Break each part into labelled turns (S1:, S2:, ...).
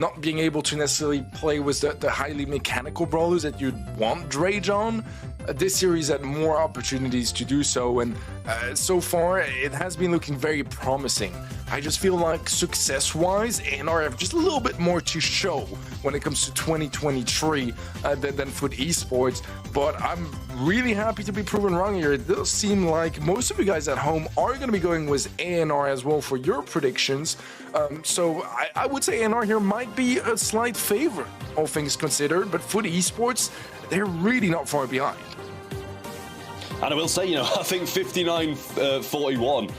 S1: not being able to necessarily play with the highly mechanical brawlers that you'd want Drage on. This series had more opportunities to do so, and so far it has been looking very promising. I just feel like success-wise, ANR have just a little bit more to show when it comes to 2023 than FUT Esports, but I'm really happy to be proven wrong here. It does seem like most of you guys at home are going to be going with ANR as well for your predictions, so I would say ANR here might be a slight favorite, all things considered, but FUT Esports, they're really not far behind.
S2: And I will say, I think 59-41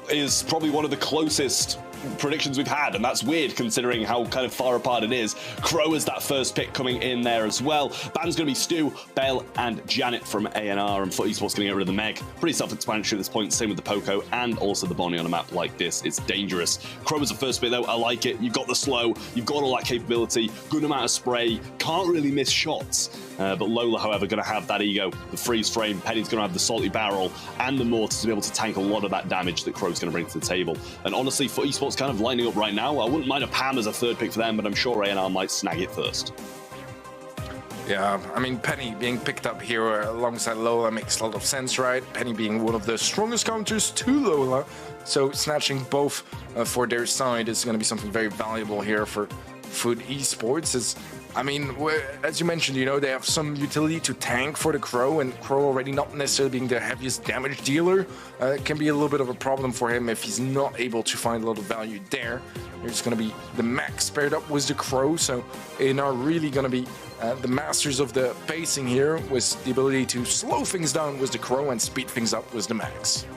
S2: is probably one of the closest predictions we've had, and that's weird considering how kind of far apart it is. Crow is that first pick coming in there as well. Ban's going to be Stu, Bell, and Janet from ANR, and FUT Esports going to get rid of the Meg. Pretty self-explanatory at this point. Same with the Poco and also the Bonnie on a map like this. It's dangerous. Crow is the first pick though. I like it. You've got the slow, you've got all that capability, good amount of spray, can't really miss shots. But Lola, however, going to have that ego, the freeze frame. Penny's going to have the salty barrel and the mortar to be able to tank a lot of that damage that Crow's going to bring to the table. And honestly, FUT Esports kind of lining up right now. I wouldn't mind a Pam as a third pick for them, but I'm sure ANR might snag it first.
S1: Yeah, I mean, Penny being picked up here alongside Lola makes a lot of sense, right? Penny being one of the strongest counters to Lola, so snatching both for their side is going to be something very valuable here for FUT Esports. I mean, as you mentioned, they have some utility to tank for the Crow, and Crow already not necessarily being the heaviest damage dealer can be a little bit of a problem for him if he's not able to find a lot of value there. There's going to be the Max paired up with the Crow, so they are really going to be the masters of the pacing here, with the ability to slow things down with the Crow and speed things up with the Max.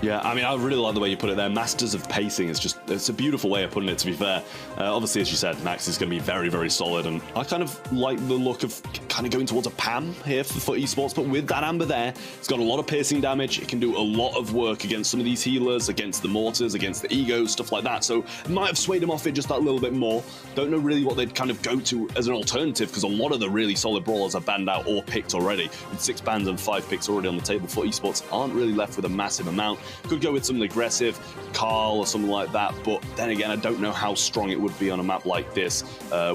S2: Yeah, I mean, I really like the way you put it there. Masters of pacing is just, it's a beautiful way of putting it, to be fair. Obviously, as you said, Max is going to be very, very solid, and I kind of like the look of kind of going towards a Pam here for FUT Esports, but with that Amber there, it's got a lot of piercing damage. It can do a lot of work against some of these healers, against the mortars, against the egos, stuff like that, so it might have swayed him off it just that little bit more. Don't know really what they'd kind of go to as an alternative, because a lot of the really solid brawlers are banned out or picked already. With 6 bans and 5 picks already on the table, FUT Esports aren't really left with a massive amount. Could go with something aggressive, Carl or something like that, but then again, I don't know how strong it would be on a map like this,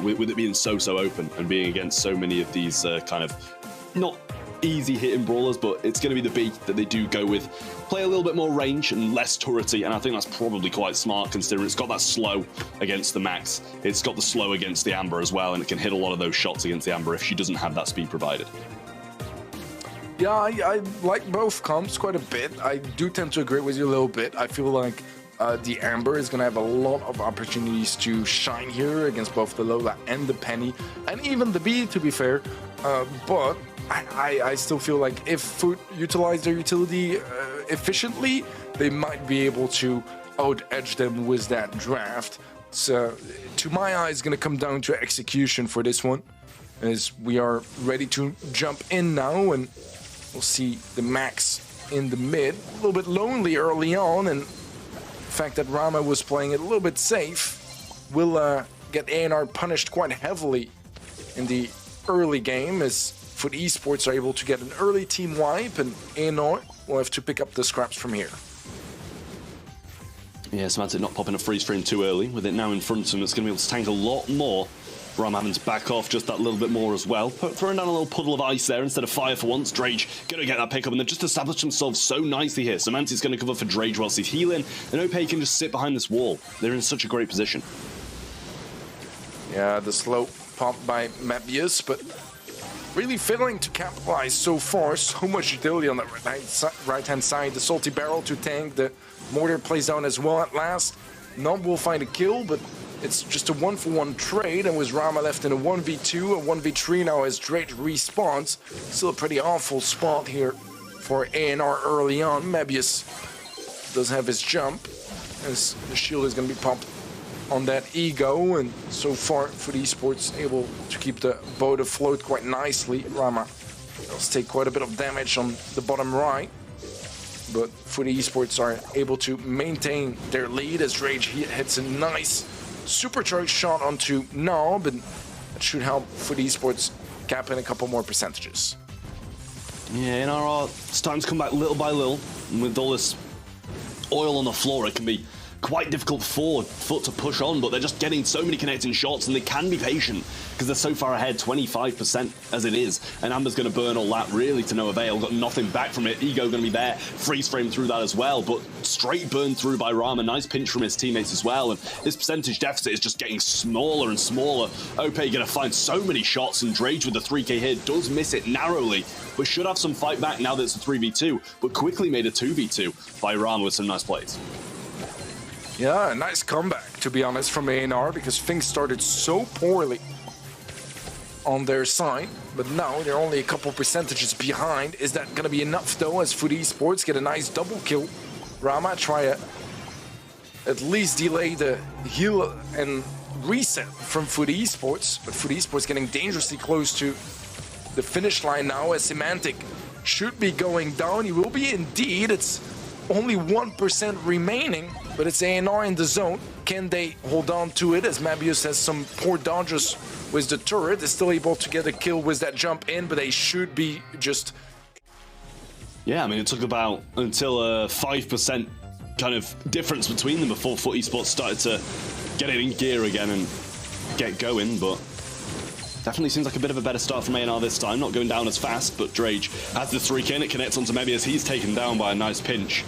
S2: with it being so open and being against so many of these kind of not easy hitting brawlers, but it's going to be the B that they do go with. Play a little bit more range and less turrety, and I think that's probably quite smart considering it's got that slow against the Max, it's got the slow against the Amber as well, and it can hit a lot of those shots against the Amber if she doesn't have that speed provided.
S1: Yeah, I like both comps quite a bit. I do tend to agree with you a little bit. I feel like the Amber is going to have a lot of opportunities to shine here against both the Lola and the Penny, and even the B, to be fair. But I still feel like if FUT utilize their utility efficiently, they might be able to out-edge them with that draft. So, to my eye, it's going to come down to execution for this one, as we are ready to jump in now, and we'll see the Max in the mid. A little bit lonely early on, and the fact that Rama was playing it a little bit safe will get ANR punished quite heavily in the early game, as FUT Esports are able to get an early team wipe, and ANR will have to pick up the scraps from here.
S2: Yeah, Semantic not popping a freeze frame too early. With it now in front of him, it's going to be able to tank a lot more. Ram having to back off just that little bit more as well. Throwing down a little puddle of ice there instead of fire for once. Drage going to get that pickup, and they've just established themselves so nicely here. Semantic's going to cover for Drage whilst he's healing, and Ope can just sit behind this wall. They're in such a great position.
S1: Yeah, the slow pop by Mebius, but really failing to capitalize so far. So much utility on the right-hand side. The salty barrel to tank. The mortar plays down as well at last. Nob will find a kill, but it's just a 1-for-1 trade, and with Rama left in a 1v2, a 1v3 now as Drake respawns. Still a pretty awful spot here for ANR early on. Mebius does have his jump, as the shield is going to be popped on that ego, and so far FUT Esports able to keep the boat afloat quite nicely. Rama does take quite a bit of damage on the bottom right, but FUT Esports are able to maintain their lead as Rage hits a nice supercharged shot onto Nob, and that should help FUT Esports cap in a couple more percentages.
S2: Yeah, NRR, it's time to come back little by little, and with all this oil on the floor, it can be quite difficult for FUT to push on, but they're just getting so many connecting shots, and they can be patient because they're so far ahead, 25% as it is. And Amber's going to burn all that really to no avail. Got nothing back from it. Ego going to be there, freeze frame through that as well, but straight burn through by Rama. Nice pinch from his teammates as well, and this percentage deficit is just getting smaller and smaller. OP going to find so many shots, and Drage with the 3k here does miss it narrowly, but should have some fight back now that it's a 3v2, but quickly made a 2v2 by Rama with some nice plays.
S1: Yeah, a nice comeback, to be honest, from ANR, because things started so poorly on their side, but now they're only a couple percentages behind. Is that going to be enough, though, as FUT Esports get a nice double kill? Rama try to at least delay the heal and reset from FUT Esports, but FUT Esports getting dangerously close to the finish line now, as Semantic should be going down. He will be indeed. It's only 1% remaining, but it's ANR in the zone. Can they hold on to it, as Mabius has some poor dodges with the turret? Is still able to get a kill with that jump in, but they should be just...
S2: Yeah, I mean, it took about until a 5% kind of difference between them before FUT Esports started to get it in gear again and get going, but definitely seems like a bit of a better start from ANR this time. Not going down as fast, but Drage has the 3k and it connects onto Mebius. He's taken down by a nice pinch.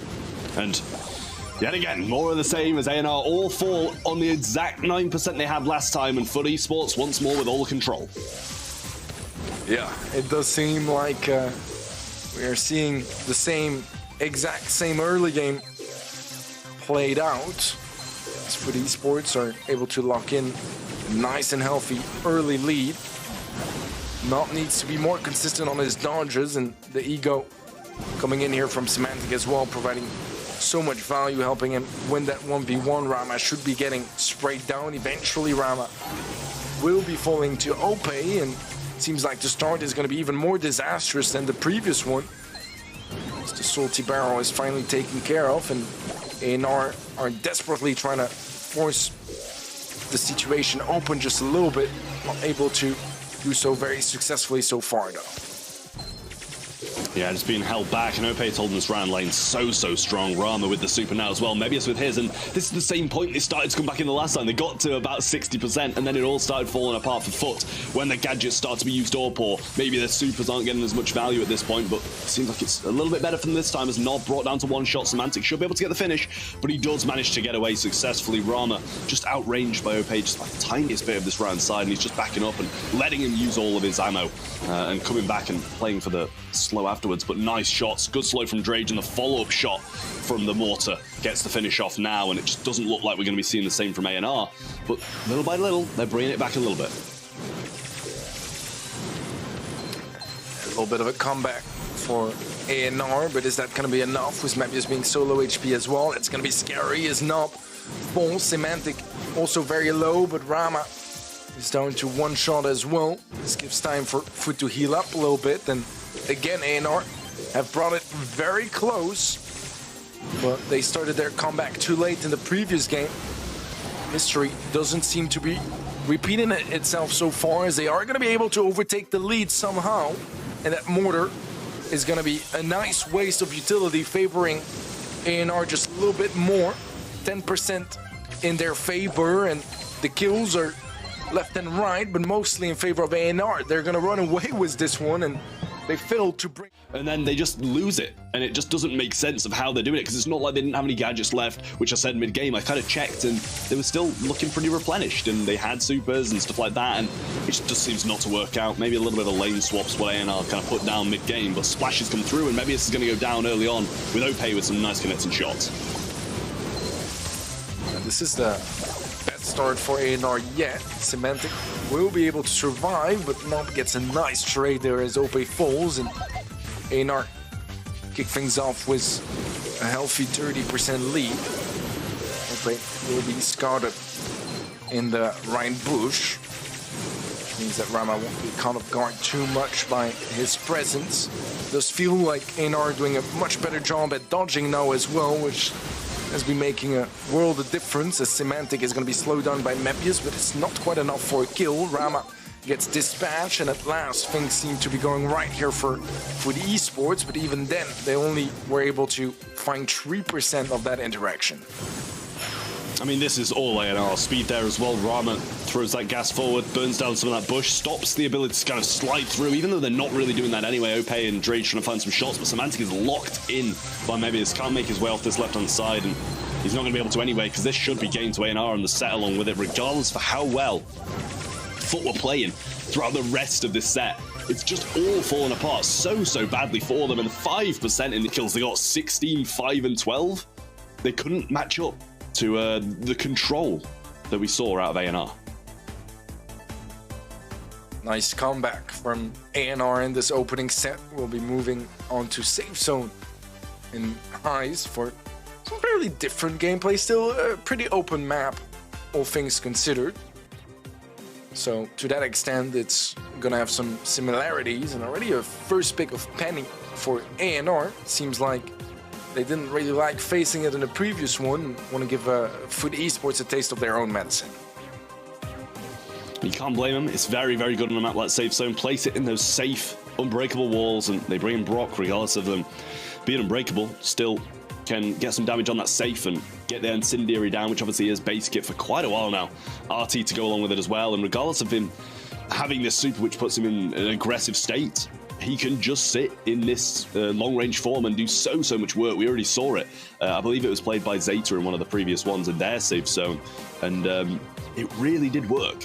S2: And yet again, more of the same as ANR all fall on the exact 9% they had last time, and FUT Esports once more with all the control.
S1: Yeah, it does seem like we are seeing the exact same early game played out, as FUT Esports are able to lock in a nice and healthy early lead. Not needs to be more consistent on his dodges, and the Ego coming in here from Semantic as well, providing so much value, helping him win that 1v1. Rama should be getting sprayed down. Eventually Rama will be falling to OP, and it seems like the start is going to be even more disastrous than the previous one, as the Salty Barrel is finally taken care of, and ANR are desperately trying to force the situation open just a little bit. Not able to do so very successfully so far, though.
S2: Yeah, just being held back, and OP's holding this round lane so strong. Rama with the super now as well, Mebius with his, and this is the same point they started to come back in the last time. They got to about 60%, and then it all started falling apart for FUT when the gadgets start to be used or poor. Maybe the supers aren't getting as much value at this point, but it seems like it's a little bit better for them this time, as Nob brought down to one shot. Semantic should be able to get the finish, but he does manage to get away successfully. Rama just outranged by OP just like the tiniest bit of this round side, and he's just backing up and letting him use all of his ammo and coming back and playing for the slow afterwards. But nice shots, good slow from Drage, and the follow-up shot from the mortar gets the finish off now, and it just doesn't look like we're going to be seeing the same from ANR, but little by little they're bringing it back a little bit.
S1: A little bit of a comeback for ANR, but is that going to be enough with Mebius being so low HP as well? It's going to be scary as Nob falls. Semantic also very low, but Rama is down to one shot as well. This gives time for FUT to heal up a little bit, and again, ANR have brought it very close, but they started their comeback too late in the previous game. History doesn't seem to be repeating itself so far, as they are going to be able to overtake the lead somehow, and that mortar is going to be a nice waste of utility, favoring ANR just a little bit more. 10% in their favor, and the kills are left and right, but mostly in favor of ANR. They're going to run away with this one, and they failed to bring...
S2: And then they just lose it, and it just doesn't make sense of how they're doing it, because it's not like they didn't have any gadgets left, which I said mid-game. I kind of checked, and they were still looking pretty replenished, and they had supers and stuff like that, and it just seems not to work out. Maybe a little bit of lane swaps what ANR kind of put down mid-game, but splashes come through, and maybe this is going to go down early on with OP with some nice connecting shots.
S1: And this is the best start for ANR yet. Semantic will be able to survive, but Nob gets a nice trade there as OP falls, and ANR kick things off with a healthy 30% lead. OP will be scouted in the right bush, which means that Rama won't be caught off guard too much by his presence. It does feel like ANR doing a much better job at dodging now as well, which has been making a world of difference, as Semantic is going to be slowed down by Mebius, but it's not quite enough for a kill. Rama gets dispatched, and at last things seem to be going right here for the esports, but even then they only were able to find 3% of that interaction.
S2: I mean, this is all ANR speed there as well. Rama throws that gas forward, burns down some of that bush, stops the ability to kind of slide through, even though they're not really doing that anyway. Ope and Drage trying to find some shots, but Semantic is locked in by Mebius. Can't make his way off this left-hand side, and he's not going to be able to anyway, because this should be game to ANR and the set along with it, regardless for how well FUT were playing throughout the rest of this set. It's just all fallen apart so badly for them, and 5% in the kills. They got 16, 5, and 12. They couldn't match up to the control that we saw out of ANR.
S1: Nice comeback from ANR in this opening set. We'll be moving on to Safe Zone in highs for some fairly different gameplay. Still a pretty open map, all things considered. So to that extent, it's gonna have some similarities, and already a first pick of Penny for ANR. Seems like they didn't really like facing it in the previous one. Want to give FUT Esports a taste of their own medicine.
S2: You can't blame them. It's very good on a map like Safe Zone. Place it in those safe, unbreakable walls, and they bring in Brock, regardless of them being unbreakable. Still can get some damage on that safe and get their incendiary down, which obviously is base kit for quite a while now. RT to go along with it as well, and regardless of him having this super, which puts him in an aggressive state, he can just sit in this long-range form and do so much work. We already saw it. I believe it was played by Zeta in one of the previous ones in their Safe Zone, and it really did work.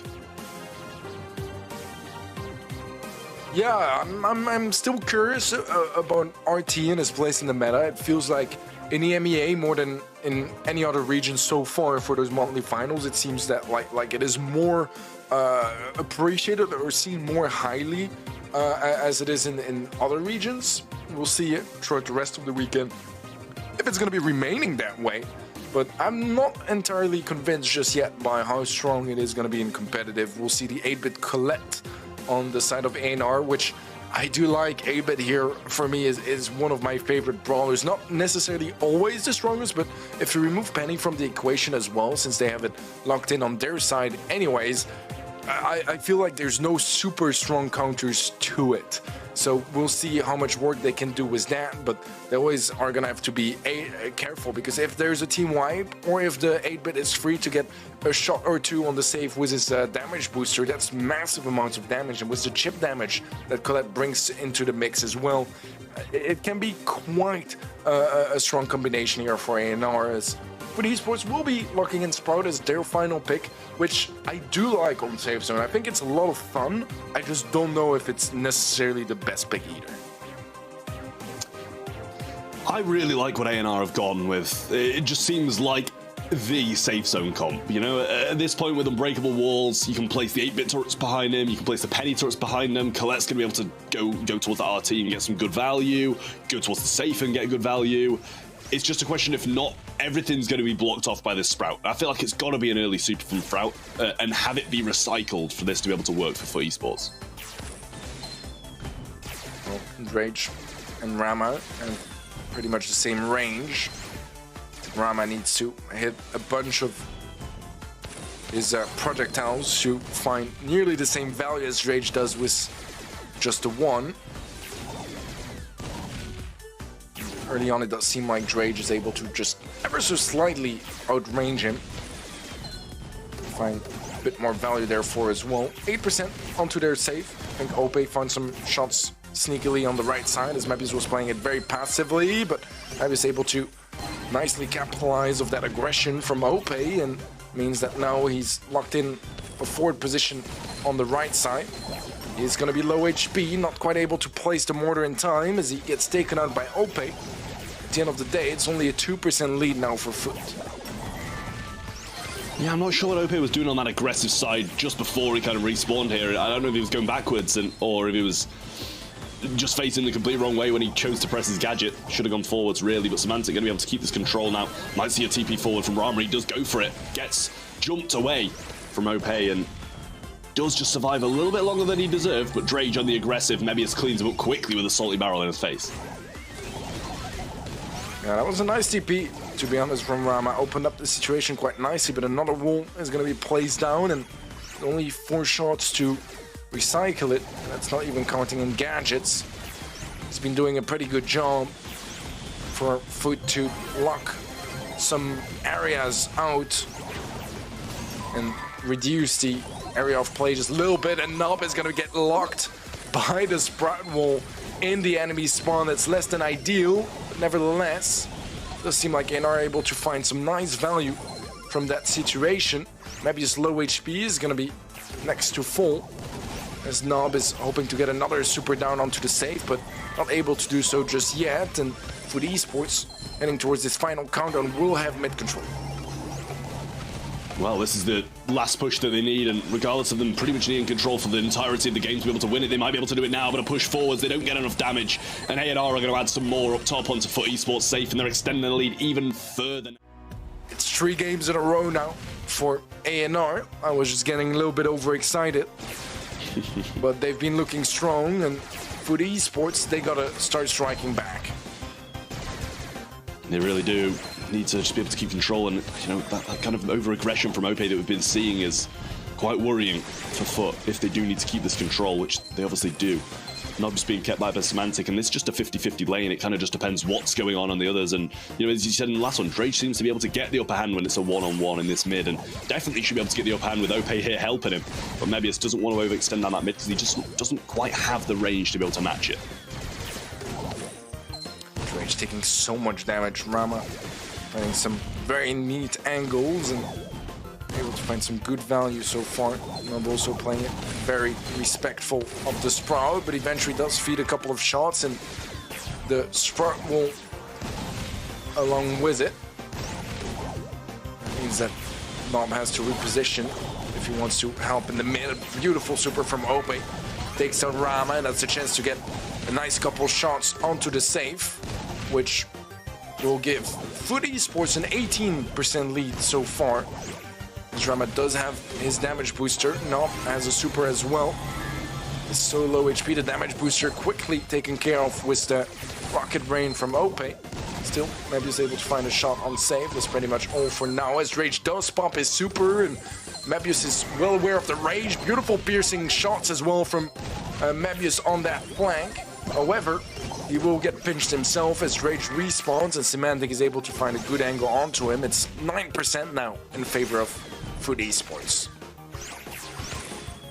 S1: Yeah, I'm still curious about RT and his place in the meta. It feels like in the EMEA more than in any other region so far for those monthly finals, it seems that like it is more appreciated or seen more highly as it is in other regions. We'll see it throughout the rest of the weekend if it's going to be remaining that way. But I'm not entirely convinced just yet by how strong it is going to be in competitive. We'll see the 8-bit Colette on the side of ANR, which I do like. 8-bit here for me is one of my favorite brawlers. Not necessarily always the strongest, but if you remove Penny from the equation as well, since they have it locked in on their side anyways, I feel like there's no super strong counters to it. So we'll see how much work they can do with that, but they always are gonna have to be careful, because if there's a team wipe, or if the 8-bit is free to get a shot or two on the save with his damage booster, that's massive amounts of damage, and with the chip damage that Colette brings into the mix as well, it can be quite a strong combination here for ANR, as FUT Esports will be locking in Sprout as their final pick, which I do like on Safe Zone. I think it's a lot of fun. I just don't know if it's necessarily the best pick either.
S2: I really like what ANR have gone with. It just seems like the Safe Zone comp. You know, at this point with unbreakable walls, you can place the 8-bit turrets behind him, you can place the Penny turrets behind them. Colette's going to be able to go towards the RT and get some good value, go towards the safe and get good value. It's just a question if not everything's going to be blocked off by this Sprout. I feel like it's got to be an early super from Sprout and have it be recycled for this to be able to work for FUT Esports.
S1: Well, Drage and Rama have pretty much the same range. Rama needs to hit a bunch of his projectiles to find nearly the same value as Drage does with just the one. Early on, it does seem like Drage is able to just ever so slightly outrange him. Find a bit more value therefore as well. 8% onto their save. I think Ope found some shots sneakily on the right side, as Mebius was playing it very passively, but Mebius able to nicely capitalize of that aggression from Ope, and means that now he's locked in a forward position on the right side. He's going to be low HP, not quite able to place the mortar in time as he gets taken out by Ope. At the end of the day, it's only a 2% lead now for FUT.
S2: Yeah, I'm not sure what Ope was doing on that aggressive side just before he kind of respawned here. I don't know if he was going backwards or if he was just facing the complete wrong way when he chose to press his gadget. Should have gone forwards, really, but Semantic going to be able to keep this control now. Might see a TP forward from Rama. He does go for it. Gets jumped away from Ope and does just survive a little bit longer than he deserved, but Drage on the aggressive. Mebius cleans him up quickly with a salty barrel in his face.
S1: Yeah, that was a nice TP, to be honest, from Rama. Opened up the situation quite nicely, but another wall is going to be placed down, and only 4 shots to recycle it. That's not even counting in gadgets. He's been doing a pretty good job for FUT to lock some areas out and reduce the area of play just a little bit, and Nob is gonna get locked by the Sprout Wall in the enemy spawn. That's less than ideal, but nevertheless, it does seem like ANR are able to find some nice value from that situation. Maybe his low HP is gonna be next to full, as Nob is hoping to get another super down onto the safe, but not able to do so just yet. And FUT Esports, heading towards this final countdown, will have mid control.
S2: Well, this is the last push that they need, and regardless of them pretty much needing control for the entirety of the game to be able to win it, they might be able to do it now, but a push forwards, they don't get enough damage, and ANR are going to add some more up top onto FUT Esports safe, and they're extending the lead even further.
S1: It's 3 games in a row now for ANR. I was just getting a little bit overexcited, but they've been looking strong, and FUT Esports, they gotta start striking back.
S2: They really do need to just be able to keep control, and you know that kind of over-aggression from OP that we've been seeing is quite worrying for FUT if they do need to keep this control, which they obviously do. Not just being kept by the Semantic, and it's just a 50-50 lane. It kind of just depends what's going on the others, and you know, as you said in the last one, Drake seems to be able to get the upper hand when it's a one-on-one in this mid, and definitely should be able to get the upper hand with OP here helping him, but Mebius doesn't want to overextend down that mid because he just doesn't quite have the range to be able to match it.
S1: Drake's taking so much damage. Rama finding some very neat angles and able to find some good value so far. Nob also playing it very respectful of the Sprout, but eventually does feed a couple of shots, and the Sprout will along with it. That means that Nob has to reposition if he wants to help in the mid. Beautiful super from Ope. Takes out Rama, and that's a chance to get a nice couple shots onto the safe, which will give FUT Esports an 18% lead so far. Rama does have his damage booster. Nob has a super as well. It's so low HP, the damage booster quickly taken care of with the Rocket Rain from Ope. Still, Mebius able to find a shot on save. That's pretty much all for now, as Rage does pop his super, and Mebius is well aware of the Rage. Beautiful piercing shots as well from Mebius on that flank. However, he will get pinched himself as Rage respawns, and Semantic is able to find a good angle onto him. It's 9% now in favor of FUT Esports.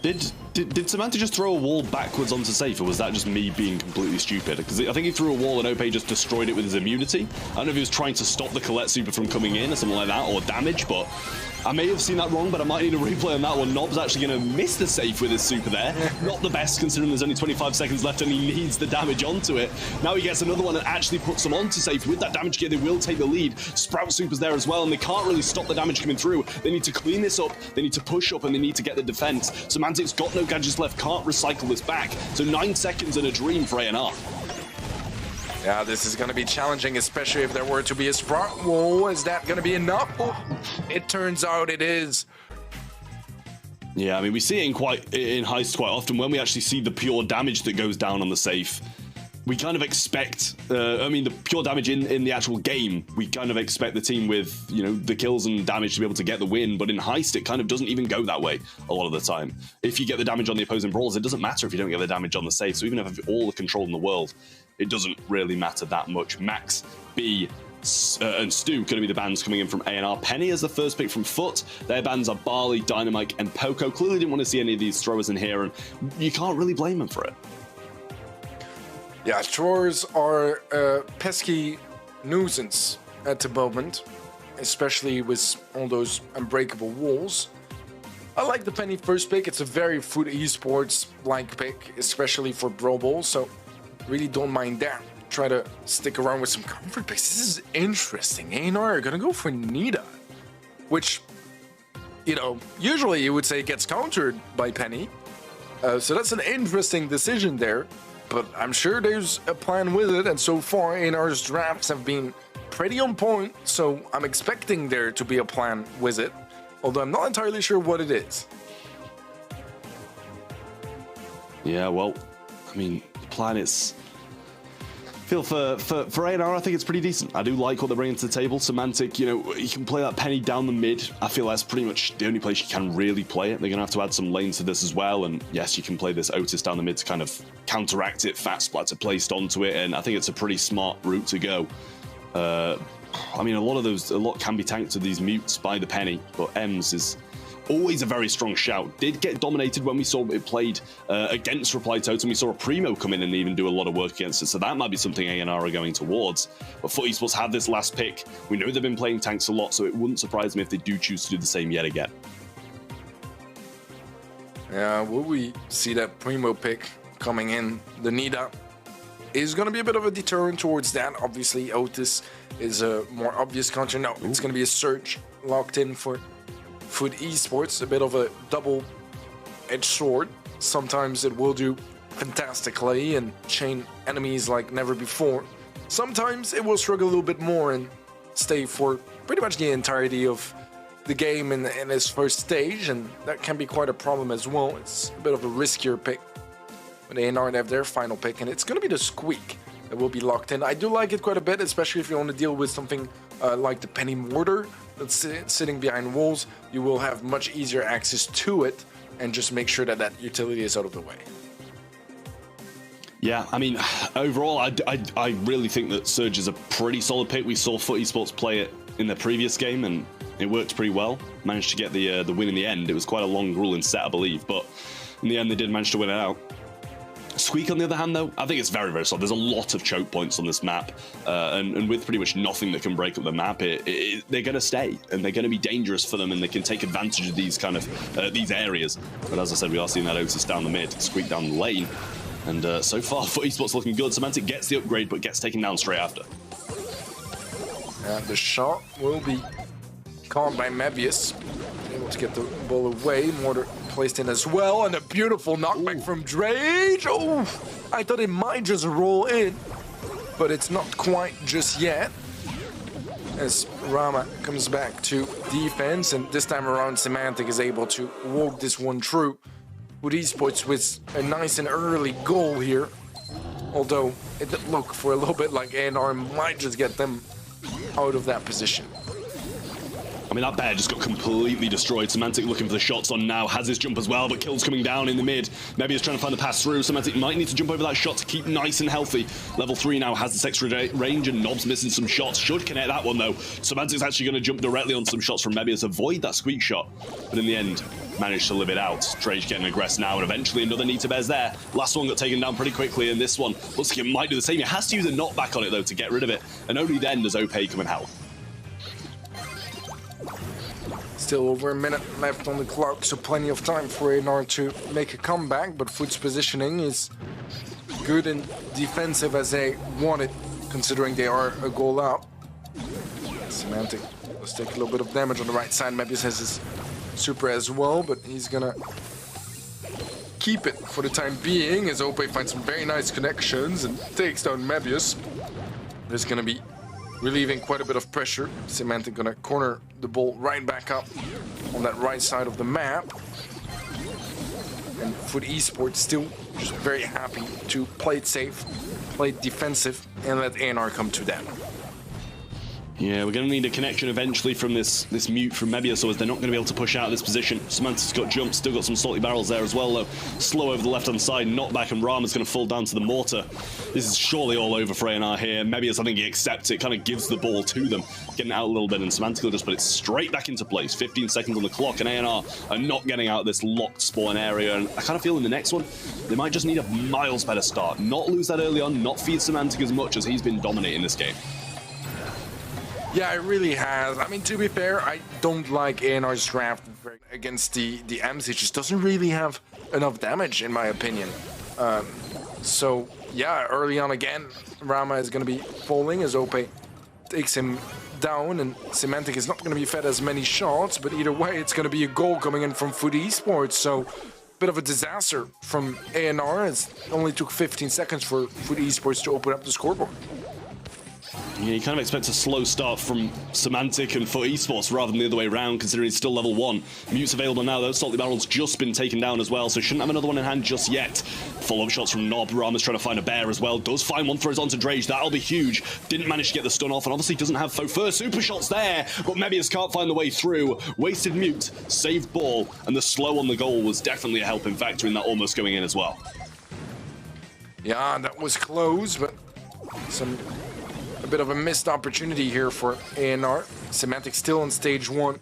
S2: Did Samantha just throw a wall backwards onto safe, or was that just me being completely stupid? Because I think he threw a wall and Ope just destroyed it with his immunity. I don't know if he was trying to stop the Colette super from coming in or something like that, or damage, but I may have seen that wrong, but I might need a replay on that one. Nob's actually going to miss the safe with his super there. Not the best, considering there's only 25 seconds left and he needs the damage onto it. Now he gets another one and actually puts them onto safe. With that damage gear, they will take the lead. Sprout super's there as well, and they can't really stop the damage coming through. They need to clean this up, they need to push up, and they need to get the defense. Semantic's got no gadgets left, can't recycle this back. So 9 seconds and a dream for ANR.
S1: Yeah, this is going to be challenging, especially if there were to be a Sprout Wall. Is that going to be enough? Oh, it turns out it is.
S2: Yeah, I mean, we see it in heists quite often. When we actually see the pure damage that goes down on the safe, we kind of expect, the pure damage in the actual game, we kind of expect the team with, you know, the kills and damage to be able to get the win, but in heist, it kind of doesn't even go that way a lot of the time. If you get the damage on the opposing brawls, it doesn't matter if you don't get the damage on the safe, so even if you have all the control in the world, it doesn't really matter that much. Max, B, and Stu going to be the bans coming in from ANR. Penny is the first pick from FUT. Their bans are Barley, Dynamite, and Poco. Clearly didn't want to see any of these throwers in here, and you can't really blame them for it.
S1: Yeah, throwers are a pesky nuisance at the moment, especially with all those unbreakable walls. I like the Penny first pick. It's a very FUT Esports-like pick, especially for Brawl, so really don't mind that. Try to stick around with some comfort picks. This is interesting. ANR are gonna go for Nita, which, you know, usually you would say gets countered by Penny. So that's an interesting decision there, but I'm sure there's a plan with it, and so far ANR's drafts have been pretty on point, so I'm expecting there to be a plan with it, although I'm not entirely sure what it is.
S2: Yeah, well, I mean, the plan is... feel for ANR, I think it's pretty decent. I do like what they're bringing to the table. Semantic, you know, you can play that Penny down the mid. I feel that's pretty much the only place you can really play it. They're going to have to add some lanes to this as well. And yes, you can play this Otis down the mid to kind of counteract it. Fat Splatter placed onto it. And I think it's a pretty smart route to go. I mean, a lot can be tanked to these mutes by the penny, but Ems is always a very strong shout. Did get dominated when we saw it played against Reply Totem. We saw a Primo come in and even do a lot of work against it, so that might be something ANR are going towards. But FUT Esports had this last pick. We know they've been playing tanks a lot, so it wouldn't surprise me if they do choose to do the same yet again.
S1: Yeah, will we see that Primo pick coming in? The Nida is going to be a bit of a deterrent towards that. Obviously, Otis is a more obvious counter. No, it's going to be a Surge locked in for FUT Esports, a bit of a double-edged sword. Sometimes it will do fantastically and chain enemies like never before. Sometimes it will struggle a little bit more and stay for pretty much the entirety of the game in its first stage, and that can be quite a problem as well. It's a bit of a riskier pick. But ANR have their final pick, and it's going to be the Squeak that will be locked in. I do like it quite a bit, especially if you want to deal with something like the Penny Mortar that's sitting behind walls. You will have much easier access to it, and just make sure that that utility is out of the way.
S2: Yeah, I mean, overall, I really think that Surge is a pretty solid pick. We saw FUT Esports play it in their previous game, and it worked pretty well. Managed to get the win in the end. It was quite a long grueling set, I believe, but in the end, they did manage to win it out. Squeak, on the other hand, though, I think it's very, very solid. There's a lot of choke points on this map, and with pretty much nothing that can break up the map, they're going to stay, and they're going to be dangerous for them, and they can take advantage of these kind of these areas. But as I said, we are seeing that Otis down the mid, Squeak down the lane, and so far, FUT Esports looking good. Semantic gets the upgrade, but gets taken down straight after.
S1: And the shot will be caught by Mebius, able to get the ball away. Mortar placed in as well, and a beautiful knockback from Drage. Oh, I thought it might just roll in, but it's not quite just yet. As Rama comes back to defense, and this time around Semantic is able to walk this one through. FUT Esports with a nice and early goal here, although it did look for a little bit like ANR might just get them out of that position.
S2: I mean, that bear just got completely destroyed. Semantic looking for the shots on now, has his jump as well, but Kill's coming down in the mid. Maybe he's trying to find the pass through. Semantic might need to jump over that shot to keep nice and healthy. Level 3 now has this extra range, and Nob's missing some shots. Should connect that one, though. Semantic's actually going to jump directly on some shots from Mebius, avoid that Squeak shot. But in the end, managed to live it out. Drage getting aggressed now, and eventually another Nita Bear's there. Last one got taken down pretty quickly, and this one looks like it might do the same. He has to use a knockback on it, though, to get rid of it. And only then does OP come and help.
S1: Still over a minute left on the clock, so plenty of time for ANR to make a comeback, but FUT's positioning is good and defensive as they want it, considering they are a goal out. Semantic, let's take a little bit of damage on the right side. Mebius has his super as well, but he's gonna keep it for the time being as OP finds some very nice connections and takes down Mebius. There's gonna be relieving quite a bit of pressure. Semantic gonna corner the ball right back up on that right side of the map. And FUT Esports still just very happy to play it safe, play it defensive, and let ANR come to them.
S2: Yeah, we're going to need a connection eventually from this mute from Mebius, so as they're not going to be able to push out of this position. Semantic's got jumps, still got some salty barrels there as well, though. Slow over the left-hand side, knockback, and Rama's going to fall down to the mortar. This is surely all over for ANR here. Mebius, I think he accepts it, kind of gives the ball to them, getting out a little bit, and Semantic will just put it straight back into place. 15 seconds on the clock, and ANR are not getting out of this locked spawn area, and I kind of feel in the next one, they might just need a miles better start. Not lose that early on, not feed Semantic as much as he's been dominating this game.
S1: Yeah, it really has. I mean, to be fair, I don't like ANR's draft against the Ems. It just doesn't really have enough damage, in my opinion. So, yeah, early on again, Rama is going to be falling as OP takes him down, and Semantic is not going to be fed as many shots, but either way, it's going to be a goal coming in from FUT Esports, so bit of a disaster from ANR. It only took 15 seconds for FUT Esports to open up the scoreboard.
S2: Yeah, you kind of expect a slow start from Semantic and FUT Esports rather than the other way around, considering it's still level 1. Mute's available now, though. Salty Barrel's just been taken down as well, so shouldn't have another one in hand just yet. Follow-up shots from Nob. Rama's trying to find a bear as well. Does find one, throws onto Drage. That'll be huge. Didn't manage to get the stun off, and obviously doesn't have Faux super shots there, but Mebius can't find the way through. Wasted Mute, saved ball, and the slow on the goal was definitely a helping factor in that almost going in as well.
S1: Yeah, that was close, but bit of a missed opportunity here for ANR. Semantic still on stage 1.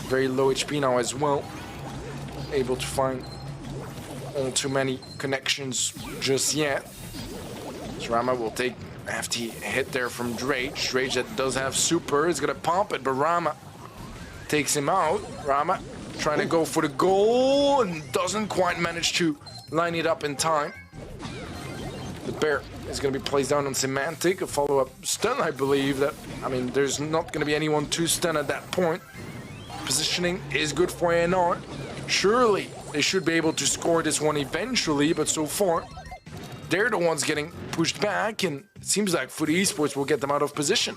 S1: Very low HP now as well. Able to find all too many connections just yet. Rama will take a hefty hit there from Drage. Drage that does have super is gonna pump it, but Rama takes him out. Rama trying to go for the goal and doesn't quite manage to line it up in time. The bear is going to be placed down on Semantic. A follow-up stun, I believe. There's not going to be anyone to stun at that point. Positioning is good for ANR. Surely they should be able to score this one eventually, but so far they're the ones getting pushed back, and it seems like FUT Esports will get them out of position.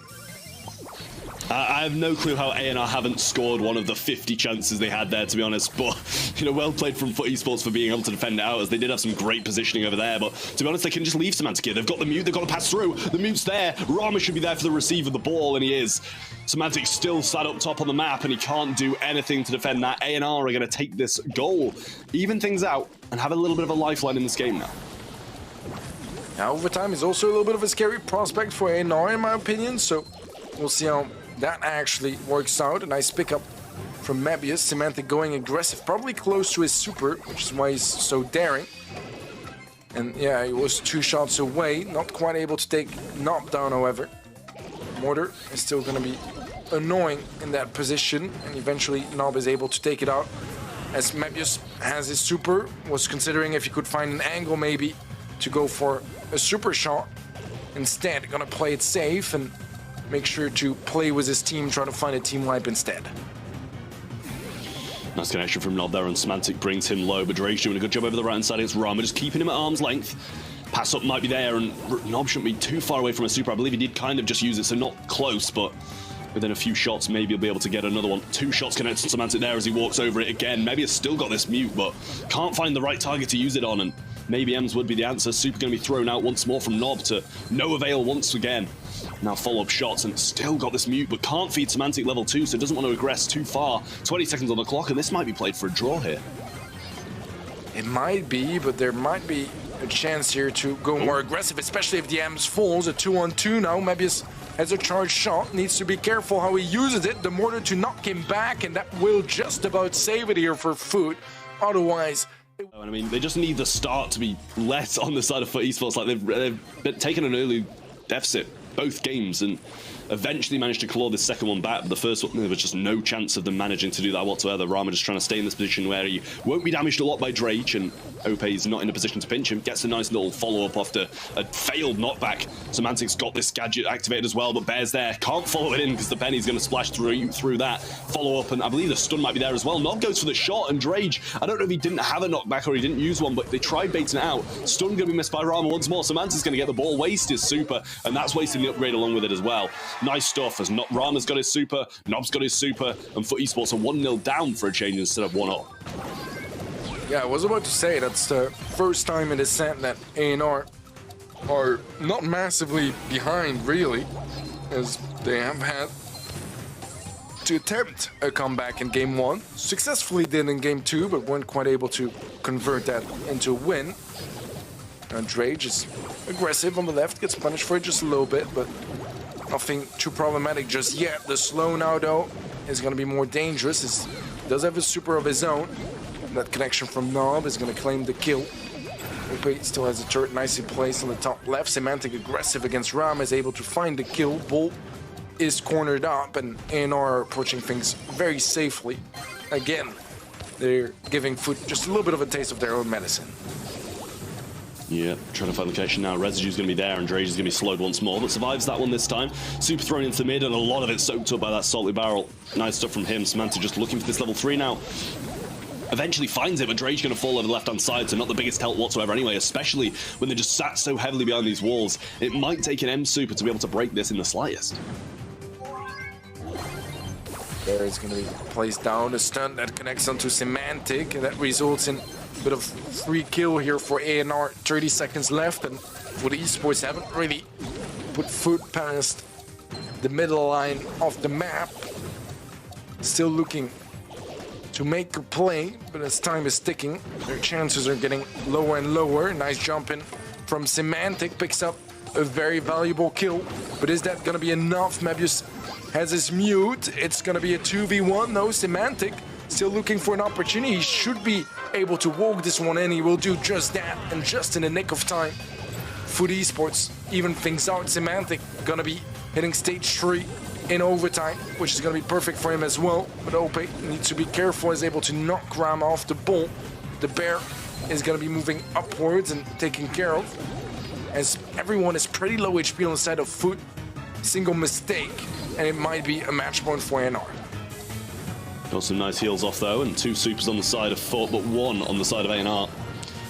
S2: I have no clue how ANR haven't scored one of the 50 chances they had there, to be honest. But, well played from FUT Esports for being able to defend it out, as they did have some great positioning over there. But, to be honest, they can just leave Semantic here. They've got the mute, they've got to pass through. The mute's there. Rama should be there for the receive of the ball, and he is. Semantic still sat up top on the map, and he can't do anything to defend that. ANR are going to take this goal, even things out, and have a little bit of a lifeline in this game now.
S1: Now, overtime is also a little bit of a scary prospect for ANR, in my opinion, so we'll see how that actually works out. A nice pickup from Mebius. Semantic going aggressive, probably close to his super, which is why he's so daring. And yeah, he was 2 shots away, not quite able to take Nob down, however. Mortar is still going to be annoying in that position, and eventually Nob is able to take it out. As Mebius has his super, was considering if he could find an angle maybe to go for a super shot. Instead, gonna play it safe and make sure to play with his team, try to find a team wipe instead.
S2: Nice connection from Nob there, and Semantic brings him low, but Drake doing a good job over the right-hand side against Rama, just keeping him at arm's length. Pass up might be there, and Nob shouldn't be too far away from a super. I believe he did kind of just use it, so not close, but within a few shots, maybe he'll be able to get another one. 2 shots connected to Semantic there as he walks over it again. Maybe he's still got this mute, but can't find the right target to use it on, and maybe Ems would be the answer. Super going to be thrown out once more from Nob to no avail once again. Now follow-up shots, and still got this mute, but can't feed Semantic level 2, so doesn't want to regress too far. 20 seconds on the clock, and this might be played for a draw here.
S1: It might be, but there might be a chance here to go more aggressive, especially if the Ems falls. A 2-on-2 now. Mebius has a charged shot, needs to be careful how he uses it. The mortar to knock him back, and that will just about save it here for FUT. Otherwise,
S2: I mean, they just need the start to be less on the side of FUT Esports. Like they've taken an early deficit both games and eventually managed to claw this second one back, but the first one there was just no chance of them managing to do that whatsoever. Rama just trying to stay in this position where he won't be damaged a lot by Drake, and Ope is not in a position to pinch him. Gets a nice little follow-up after a failed knockback. Semantic's got this gadget activated as well, but Bear's there. Can't follow it in because the penny's going to splash through that follow-up, and I believe the stun might be there as well. Nob goes for the shot, and Drake, I don't know if he didn't have a knockback or he didn't use one, but they tried baiting it out. Stun going to be missed by Rama once more. Semantic's going to get the ball, waste his super, and that's wasting the upgrade along with it as well. Nice stuff, as Rama's got his super, Nob's got his super, and FUT Esports are 1-0 down for a change instead of 1-0.
S1: Yeah, I was about to say that's the first time in the set that ANR are not massively behind, really, as they have had to attempt a comeback in Game 1. Successfully did in Game 2, but weren't quite able to convert that into a win. And Drage is aggressive on the left, gets punished for it just a little bit, but nothing too problematic just yet. The slow now, though, is going to be more dangerous. He does have a super of his own. That connection from Nob is going to claim the kill. Ope still has a turret nicely placed on the top left. Semantic aggressive against Ram is able to find the kill. Bull is cornered up, and ANR are approaching things very safely. Again, they're giving FUT just a little bit of a taste of their own medicine.
S2: Yeah, trying to find location now. Residue's going to be there, and Drage is going to be slowed once more, but survives that one this time. Super thrown into the mid, and a lot of it soaked up by that salty barrel. Nice stuff from him. Semantic just looking for this level 3 now. Eventually finds it, but Drage's going to fall over the left-hand side, so not the biggest help whatsoever anyway, especially when they're just sat so heavily behind these walls. It might take an M super to be able to break this in the slightest.
S1: There is going to be placed down. A stun that connects onto Semantic, and that results in a bit of free kill here for ANR. 30 seconds left, and FUT Esports haven't really put FUT past the middle line of the map. Still looking to make a play, but as time is ticking, their chances are getting lower and lower. Nice jump in from Semantic, picks up a very valuable kill. But is that gonna be enough? Mebius has his mute. It's gonna be a 2v1. No, Semantic still looking for an opportunity. He should be able to walk this one in. He will do just that, and just in the nick of time. FUT Esports even things out. Semantic gonna be hitting stage 3 in overtime, which is gonna be perfect for him as well. But OP needs to be careful. He's able to knock Ram off the ball. The bear is gonna be moving upwards and taken care of, as everyone is pretty low HP on the side of FUT. Single mistake, and it might be a match point for ANR.
S2: Got some nice heals off though, and 2 supers on the side of FUT, but 1 on the side of ANR.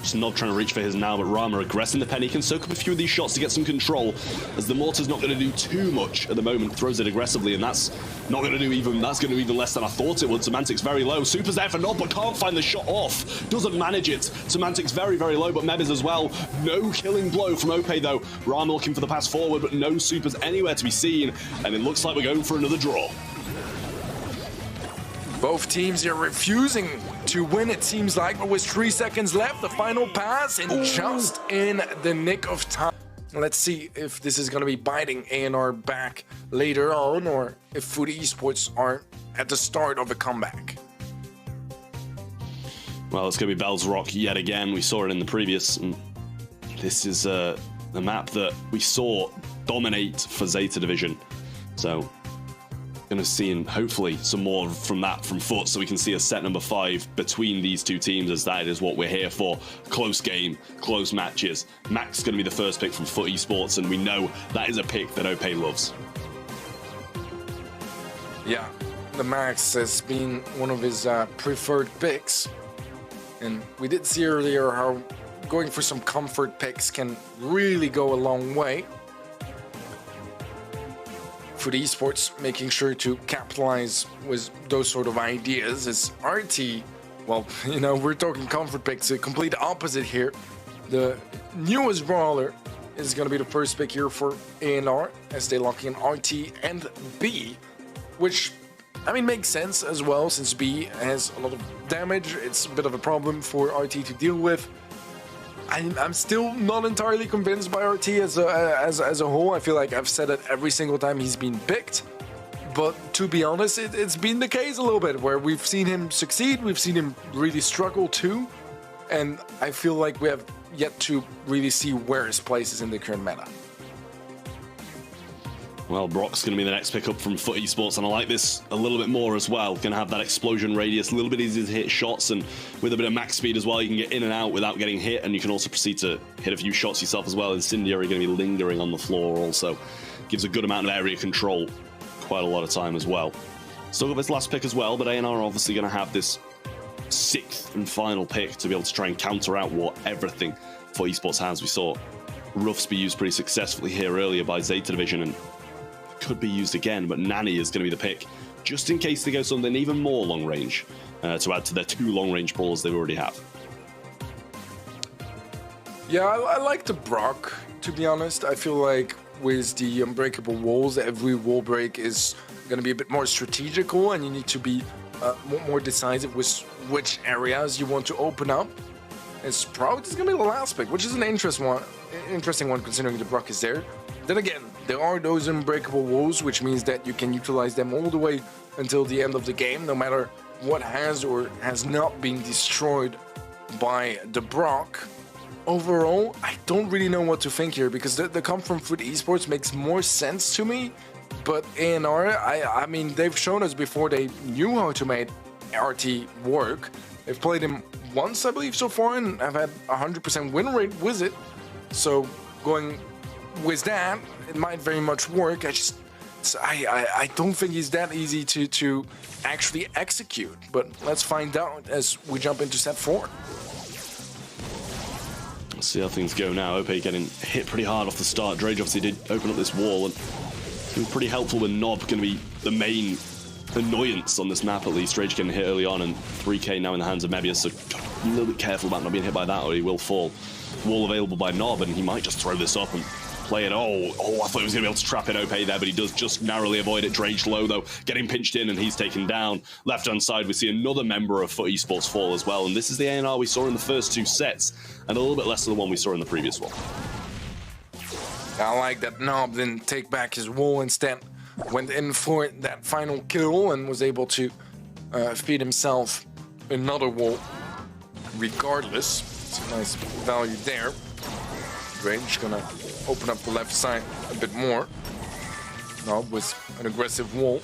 S2: Just Nob trying to reach for his now, but Rama aggressing the pen. He can soak up a few of these shots to get some control, as the mortar's not going to do too much at the moment. Throws it aggressively, and that's not going to do even. That's going to do even less than I thought it would. Semantic's very low. Super's there for Nob, but can't find the shot off. Doesn't manage it. Semantic's very, very low, but Mebius as well. No killing blow from OP though. Rama looking for the pass forward, but no supers anywhere to be seen, and it looks like we're going for another draw.
S1: Both teams are refusing to win, it seems like, but with 3 seconds left, the final pass, and just in the nick of time. Let's see if this is going to be biting ANR back later on, or if FUT Esports are at the start of a comeback.
S2: Well, it's going to be Bell's Rock yet again. We saw it in the previous, and this is the map that we saw dominate for Zeta Division. So going to see, and hopefully some more from that from FUT, so we can see a set number 5 between these two teams, as that is what we're here for. Close game, close matches. Max is going to be the first pick from FUT Esports, and we know that is a pick that OP loves.
S1: Yeah, the Max has been one of his preferred picks, and we did see earlier how going for some comfort picks can really go a long way. FUT Esports making sure to capitalize with those sort of ideas. Is RT, well, you know, we're talking comfort picks, the complete opposite here. The newest brawler is going to be the first pick here for ANR, as they lock in RT and B, which, I mean, makes sense as well, since B has a lot of damage. It's a bit of a problem for RT to deal with. I'm still not entirely convinced by RT as a whole. I feel like I've said it every single time he's been picked. But to be honest, it's been the case a little bit, where we've seen him succeed, we've seen him really struggle too. And I feel like we have yet to really see where his place is in the current meta.
S2: Well, Brock's going to be the next pick up from FUT Esports, and I like this a little bit more as well. Going to have that explosion radius, a little bit easier to hit shots, and with a bit of max speed as well, you can get in and out without getting hit, and you can also proceed to hit a few shots yourself as well. Incendiary going to be lingering on the floor also. Gives a good amount of area control, quite a lot of time as well. Still got this last pick as well, but ANR are obviously going to have this 6th and final pick to be able to try and counter out what everything FUT Esports has. We saw Ruffs be used pretty successfully here earlier by Zeta Division, and could be used again, but Nanny is going to be the pick, just in case they go something even more long range, to add to their 2 long range brawlers they already have.
S1: Yeah, I like the Brock, to be honest. I feel like with the unbreakable walls, every wall break is going to be a bit more strategical, and you need to be more decisive with which areas you want to open up. And Sprout is going to be the last pick, which is an interesting one considering the Brock is there. Then again, there are those unbreakable walls, which means that you can utilize them all the way until the end of the game, no matter what has or has not been destroyed by the Brock. Overall, I don't really know what to think here, because the come from FUT Esports makes more sense to me, but ANR, I mean, they've shown us before they knew how to make RT work. They've played him once, I believe, so far, and have had 100% win rate with it. So going with that, it might very much work. I don't think he's that easy to actually execute, but let's find out as we jump into set 4.
S2: Let's see how things go now. OP getting hit pretty hard off the start. Drage obviously did open up this wall, and it's been pretty helpful with Nob going to be the main annoyance on this map, at least. Drage getting hit early on, and 3k now in the hands of Mebius, so a little bit careful about not being hit by that, or he will fall. Wall available by Nob, and he might just throw this up and play it. Oh, I thought he was going to be able to trap in OP there, but he does just narrowly avoid it. Drage low, though, getting pinched in, and he's taken down. Left-hand side, we see another member of FUT Esports fall as well, and this is the ANR we saw in the first 2 sets, and a little bit less than the one we saw in the previous one.
S1: I like that Nob didn't take back his wall, instead went in for that final kill and was able to feed himself another wall regardless. It's a nice value there. Rage gonna open up the left side a bit more. Nob with an aggressive wall.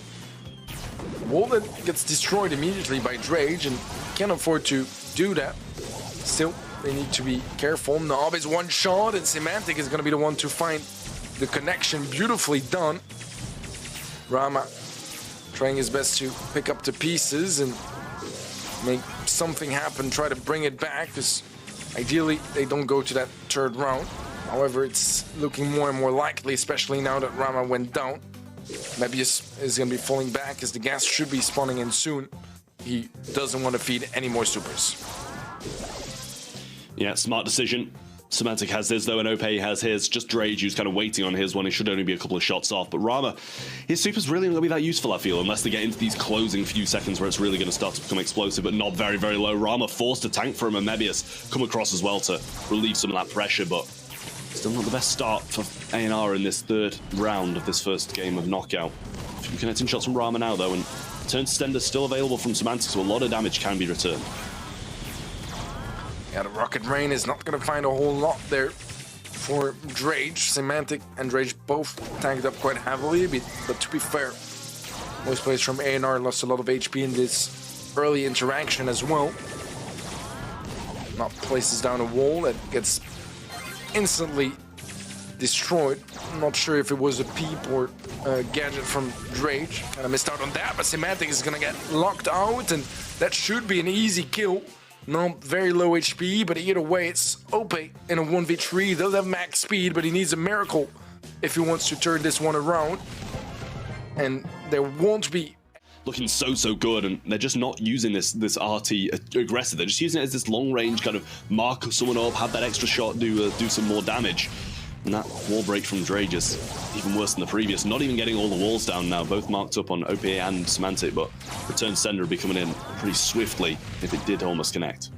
S1: Wall that gets destroyed immediately by Drage and can't afford to do that. Still, they need to be careful. Nob is one shot and Semantic is gonna be the one to find the connection. Beautifully done. Rama trying his best to pick up the pieces and make something happen, try to bring it back, because ideally they don't go to that third round. However, it's looking more and more likely, especially now that Rama went down. Mebius is going to be falling back as the gas should be spawning in soon. He doesn't want to feed any more supers.
S2: Yeah, smart decision. Semantic has his though, and Ope has his. Just Drage, who's kind of waiting on his one. He should only be a couple of shots off. But Rama, his super's really not going to be that useful, I feel, unless they get into these closing few seconds where it's really going to start to become explosive. But Nob very, very low. Rama forced to tank for him, and Mebius come across as well to relieve some of that pressure. But still not the best start for ANR in this third round of this first game of Knockout. A few connecting shots from Rama now, though, and turn Stender still available from Semantic, so a lot of damage can be returned.
S1: Yeah, the Rocket Rain is not going to find a whole lot there for Drage. Semantic and Drage both tanked up quite heavily, but to be fair, most players from ANR lost a lot of HP in this early interaction as well. Not places down a wall that gets instantly destroyed. I'm not sure if it was a peep or a gadget from Drage. Kind of missed out on that, but Semantic is going to get locked out, and that should be an easy kill. Not very low HP, but either way, it's Ope in a 1v3. He does have max speed, but he needs a miracle if he wants to turn this one around. And there won't be...
S2: Looking so good, and they're just not using this RT aggressive. They're just using it as this long range kind of mark someone up, have that extra shot, do some more damage. And that wall break from Drage is even worse than the previous. Not even getting all the walls down now, both marked up on OPA and Semantic, but Return Sender would be coming in pretty swiftly if it did almost connect.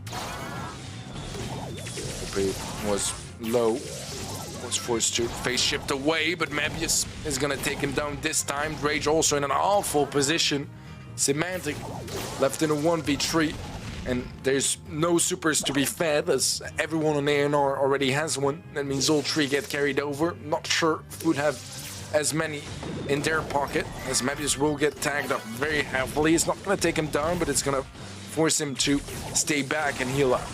S1: OPA was low, was forced to face shift away, but Mebius is gonna take him down this time. Drage also in an awful position. Semantic left in a 1v3. And there's no supers to be fed, as everyone on ANR already has one. That means all three get carried over. Not sure FUT have as many in their pocket, as Mebius will get tagged up very heavily. It's not going to take him down, but it's going to force him to stay back and heal up.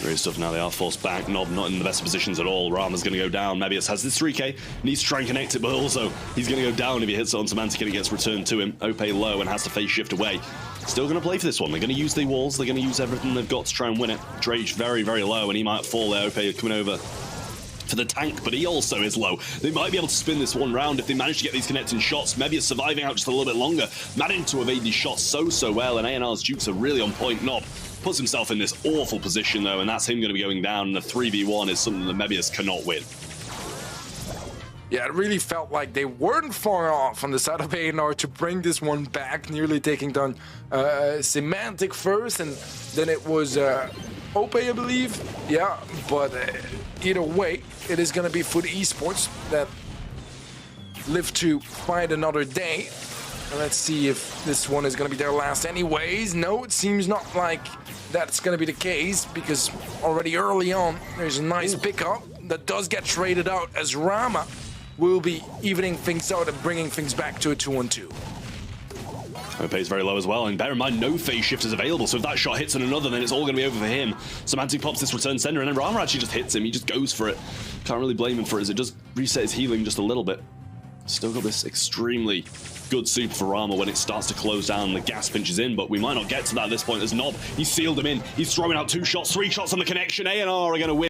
S2: Great stuff. Now they are forced back. Nob not in the best positions at all. Rama's going to go down. Mebius has this 3k. Needs to try and connect it, but also he's going to go down if he hits it on Semantic and it gets returned to him. Ope low and has to face shift away. Still going to play for this one. They're going to use the walls. They're going to use everything they've got to try and win it. Drage very, very low, and he might fall there. Ope coming over for the tank, but he also is low. They might be able to spin this one round if they manage to get these connecting shots. Mebius surviving out just a little bit longer. Managing to evade these shots so well, and ANR's dukes are really on point. Nob puts himself in this awful position though, and that's him going to be going down, and the 3v1 is something that Mebius cannot win.
S1: Yeah, it really felt like they weren't far off on the side of ANR to bring this one back, nearly taking down Semantic first, and then it was Ope, I believe. Yeah, but either way, it is going to be FUT Esports that live to fight another day. And let's see if this one is going to be their last anyways. No, it seems not like that's going to be the case, because already early on, there's a nice pickup that does get traded out, as Rama will be evening things out and bringing things back to a 2-on-2.
S2: Ope is very low as well, and bear in mind, no phase shift is available, so if that shot hits on another, then it's all going to be over for him. Semantic pops this Return Sender, and then Rama actually just hits him. He just goes for it. Can't really blame him for it, as it does reset his healing just a little bit. Still got this extremely good super for Rama when it starts to close down, the gas pinches in, but we might not get to that at this point. There's Nob, he's sealed him in, he's throwing out 2 shots, 3 shots on the connection. ANR are going to win.